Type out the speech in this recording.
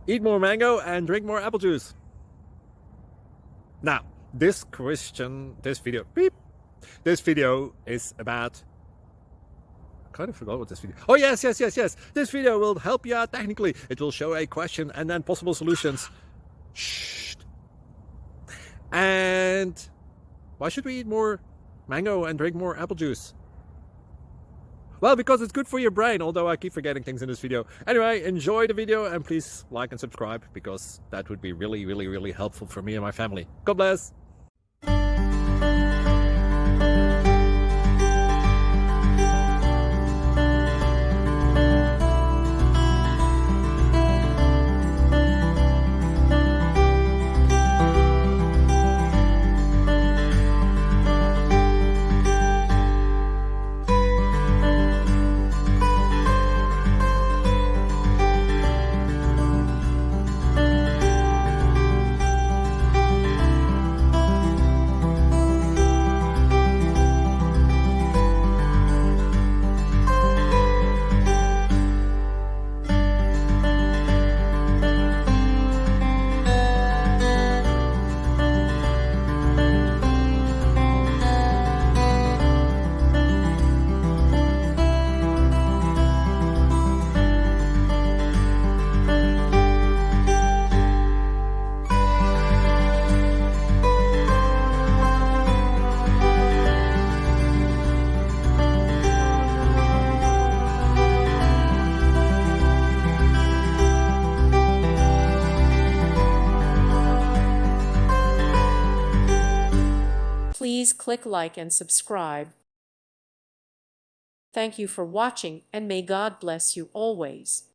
Eat more mango and drink more apple juice. Now, this video is about, I kind of forgot what this video. Oh, yes. This video will help you out technically. It will show a question and then possible solutions. Shh. And why should we eat more mango and drink more apple juice? Well, because it's good for your brain, although I keep forgetting things in this video. Anyway, enjoy the video and please like and subscribe, because that would be really helpful for me and my family. God bless! Please click like and subscribe. Thank you for watching, and may God bless you always.